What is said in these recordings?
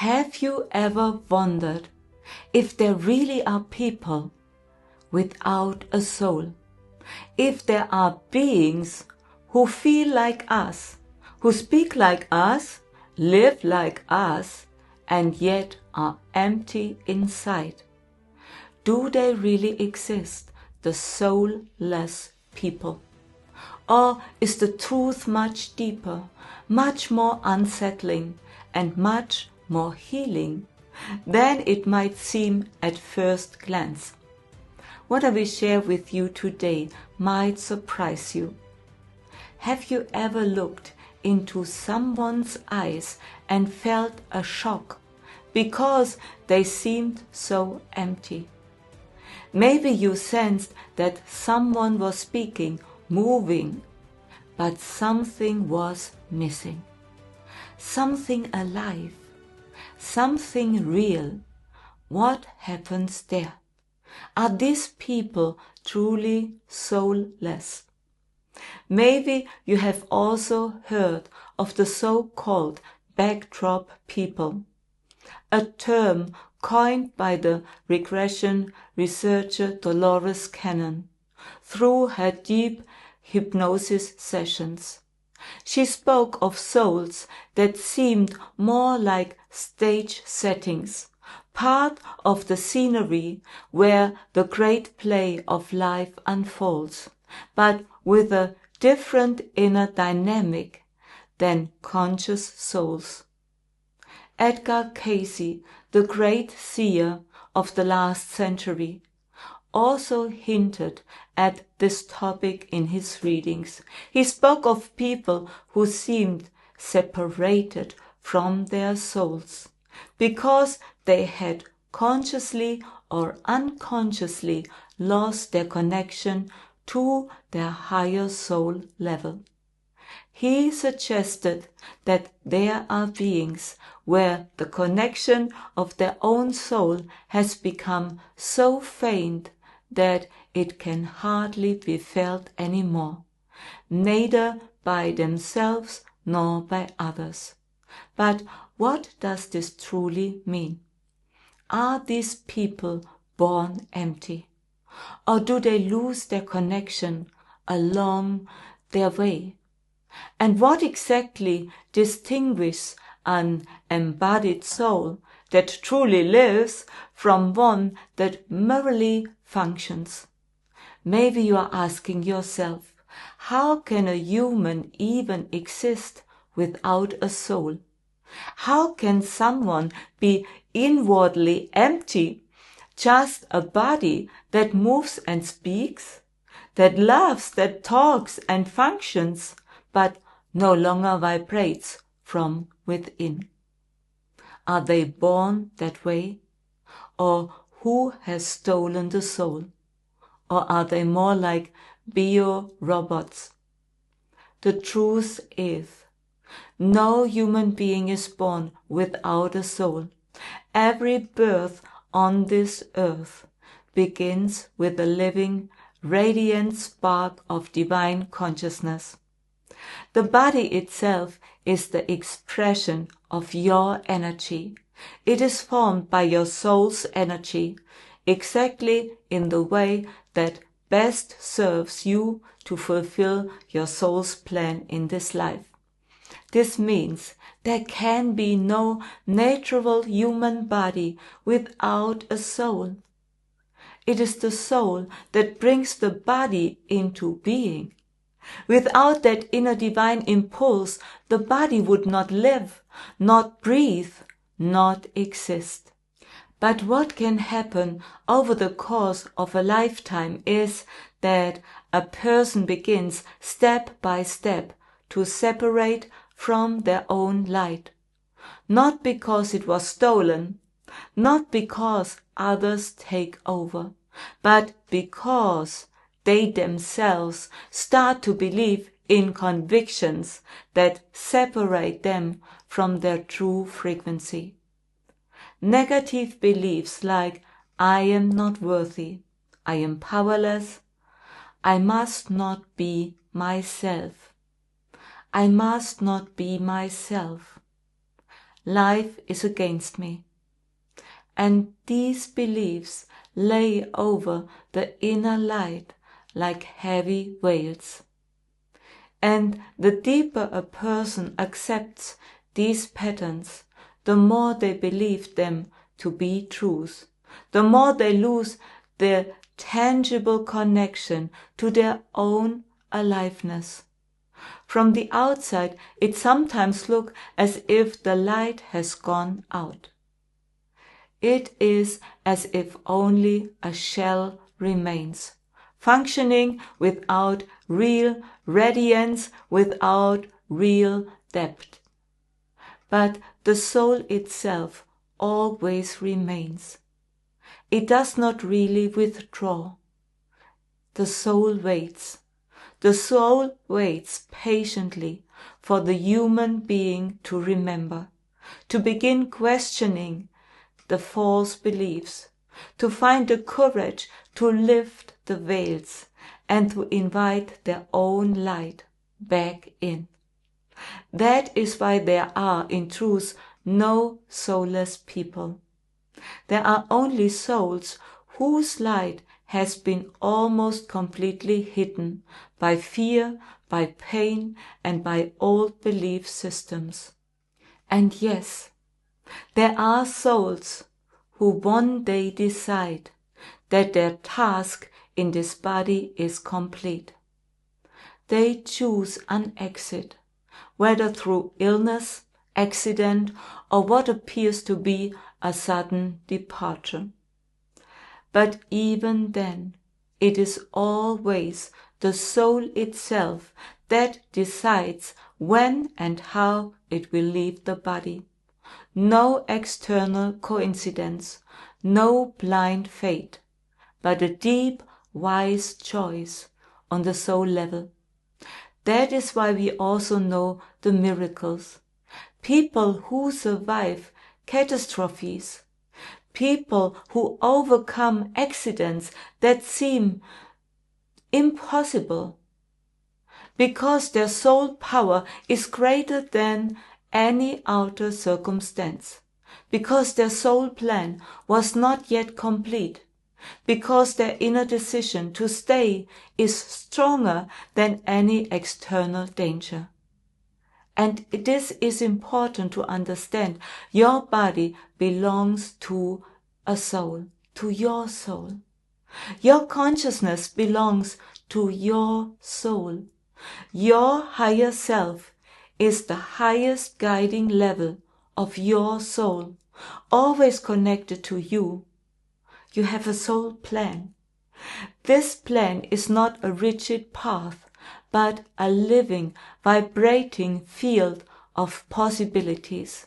Have you ever wondered if there really are people without a soul? If there are beings who feel like us, who speak like us, live like us, and yet are empty inside? Do they really exist, the soulless people? Or is the truth much deeper, much more unsettling, and much more healing than it might seem at first glance? What I will share with you today might surprise you. Have you ever looked into someone's eyes and felt a shock because they seemed so empty? Maybe you sensed that someone was speaking, moving, but something was missing. Something alive, something real. What happens there? Are these people truly soulless? Maybe you have also heard of the so-called backdrop people, a term coined by the regression researcher Dolores Cannon through her deep hypnosis sessions. She spoke of souls that seemed more like stage settings, part of the scenery where the great play of life unfolds, but with a different inner dynamic than conscious souls. Edgar Cayce, the great seer of the last century, also hinted at this topic in his readings. He spoke of people who seemed separated from their souls because they had consciously or unconsciously lost their connection to their higher soul level. He suggested that there are beings where the connection of their own soul has become so faint that it can hardly be felt anymore, neither by themselves nor by others. But what does this truly mean? Are these people born empty? Or do they lose their connection along their way? And what exactly distinguishes an embodied soul that truly lives from one that merely functions? Maybe you are asking yourself, how can a human even exist without a soul? How can someone be inwardly empty, just a body that moves and speaks, that loves, that talks and functions, but no longer vibrates from within? Are they born that way? Or who has stolen the soul? Or are they more like bio-robots? The truth is, no human being is born without a soul. Every birth on this earth begins with a living, radiant spark of divine consciousness. The body itself is the expression of your energy. It is formed by your soul's energy, exactly in the way that best serves you to fulfill your soul's plan in this life. This means there can be no natural human body without a soul. It is the soul that brings the body into being. Without that inner divine impulse, the body would not live, not breathe, not exist. But what can happen over the course of a lifetime is that a person begins step by step to separate from their own light. Not because it was stolen, not because others take over, but because they themselves start to believe in convictions that separate them from their true frequency. Negative beliefs like, I am not worthy, I am powerless, I must not be myself, I must not be myself, life is against me. And these beliefs lay over the inner light like heavy veils. And the deeper a person accepts these patterns, the more they believe them to be truth, the more they lose their tangible connection to their own aliveness. From the outside, it sometimes looks as if the light has gone out. It is as if only a shell remains, functioning without real radiance, without real depth. But the soul itself always remains. It does not really withdraw. The soul waits. The soul waits patiently for the human being to remember, to begin questioning the false beliefs, to find the courage to lift the veils and to invite their own light back in. That is why there are, in truth, no soulless people. There are only souls whose light has been almost completely hidden by fear, by pain, and by old belief systems. And yes, there are souls who one day decide that their task in this body is complete. They choose an exit, whether through illness, accident, or what appears to be a sudden departure. But even then, it is always the soul itself that decides when and how it will leave the body. No external coincidence, no blind fate, but a deep, wise choice on the soul level. That is why we also know the miracles. People who survive catastrophes, people who overcome accidents that seem impossible, because their soul power is greater than any outer circumstance, because their soul plan was not yet complete, because their inner decision to stay is stronger than any external danger. And this is important to understand. Your body belongs to a soul, to your soul. Your consciousness belongs to your soul. Your higher self is the highest guiding level of your soul, always connected to you. You have a soul plan. This plan is not a rigid path, but a living, vibrating field of possibilities.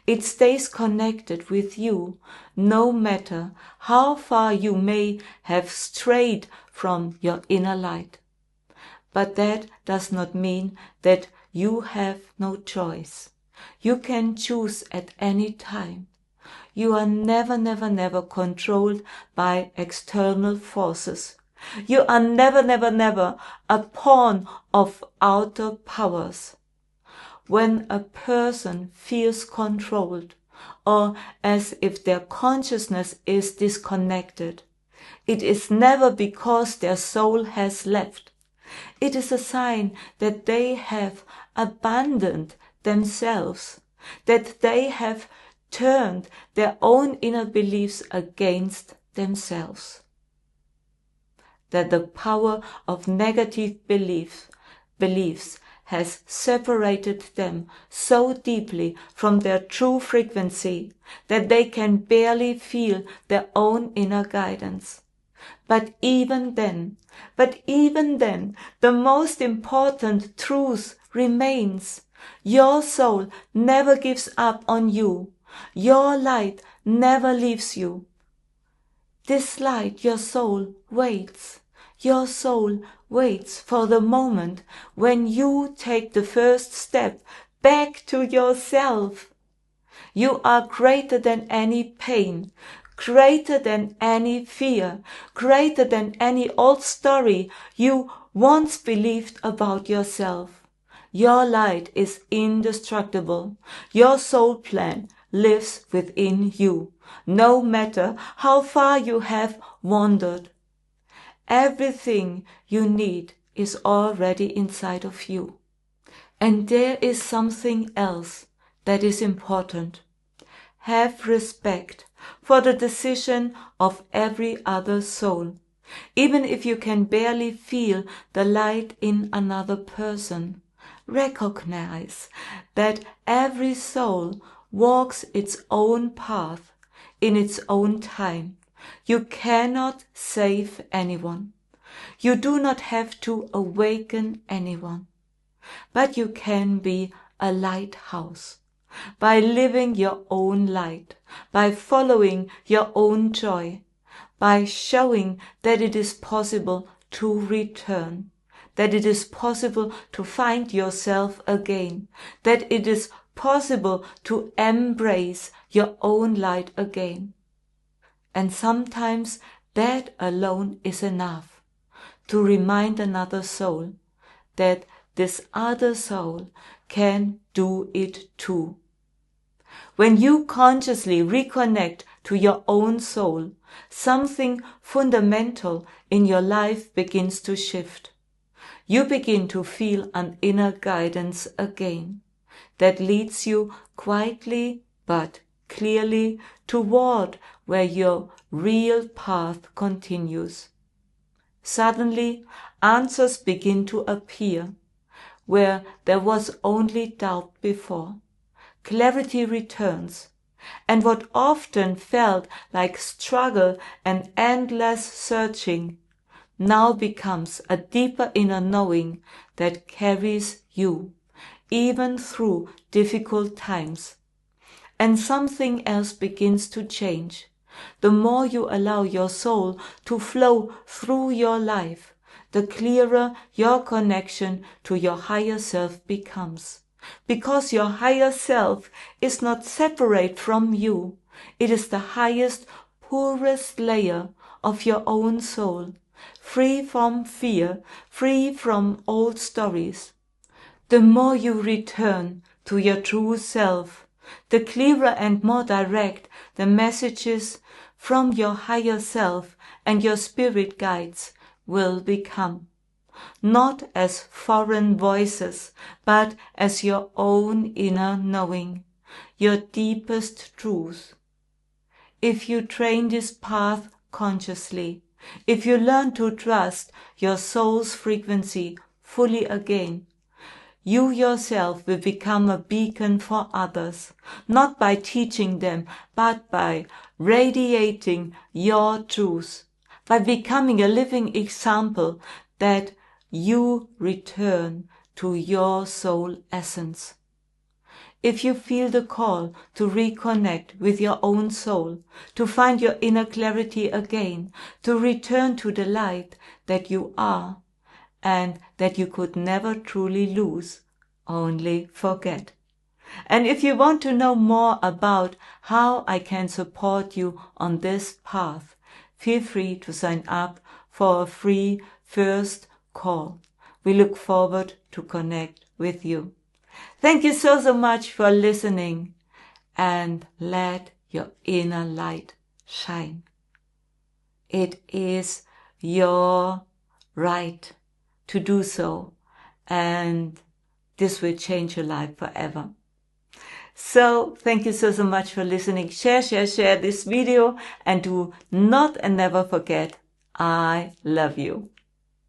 It stays connected with you, no matter how far you may have strayed from your inner light. But that does not mean that you have no choice. You can choose at any time. You are never controlled by external forces. You are never a pawn of outer powers. When a person feels controlled, or as if their consciousness is disconnected, it is never because their soul has left. It is a sign that they have abandoned themselves, that they have turned their own inner beliefs against themselves. That the power of negative beliefs has separated them so deeply from their true frequency that they can barely feel their own inner guidance. But even then, the most important truth remains. Your soul never gives up on you. Your light never leaves you. This light, your soul, waits. Your soul waits for the moment when you take the first step back to yourself. You are greater than any pain, greater than any fear, greater than any old story you once believed about yourself. Your light is indestructible. Your soul plan lives within you, no matter how far you have wandered. Everything you need is already inside of you. And there is something else that is important. Have respect for the decision of every other soul, even if you can barely feel the light in another person. Recognize that every soul walks its own path in its own time. You cannot save anyone. You do not have to awaken anyone. But you can be a lighthouse by living your own light, by following your own joy, by showing that it is possible to return, that it is possible to find yourself again, that it is possible to embrace your own light again. And sometimes that alone is enough to remind another soul that this other soul can do it too. When you consciously reconnect to your own soul, something fundamental in your life begins to shift. You begin to feel an inner guidance again that leads you quietly but clearly toward where your real path continues. Suddenly, answers begin to appear where there was only doubt before. Clarity returns, and what often felt like struggle and endless searching now becomes a deeper inner knowing that carries you, even through difficult times. And something else begins to change. The more you allow your soul to flow through your life, the clearer your connection to your higher self becomes. Because your higher self is not separate from you. It is the highest, purest layer of your own soul, free from fear, free from old stories. The more you return to your true self, the clearer and more direct the messages from your higher self and your spirit guides will become. Not as foreign voices, but as your own inner knowing, your deepest truth. If you train this path consciously, if you learn to trust your soul's frequency fully again, you yourself will become a beacon for others, not by teaching them, but by radiating your truth, by becoming a living example that you return to your soul essence. If you feel the call to reconnect with your own soul, to find your inner clarity again, to return to the light that you are, and that you could never truly lose, only forget. And if you want to know more about how I can support you on this path, feel free to sign up for a free first call. We look forward to connect with you. Thank you so much for listening, and let your inner light shine. It is your right to do so, and this will change your life forever. So thank you so much for listening. Share this video, and do not and never forget, I love you.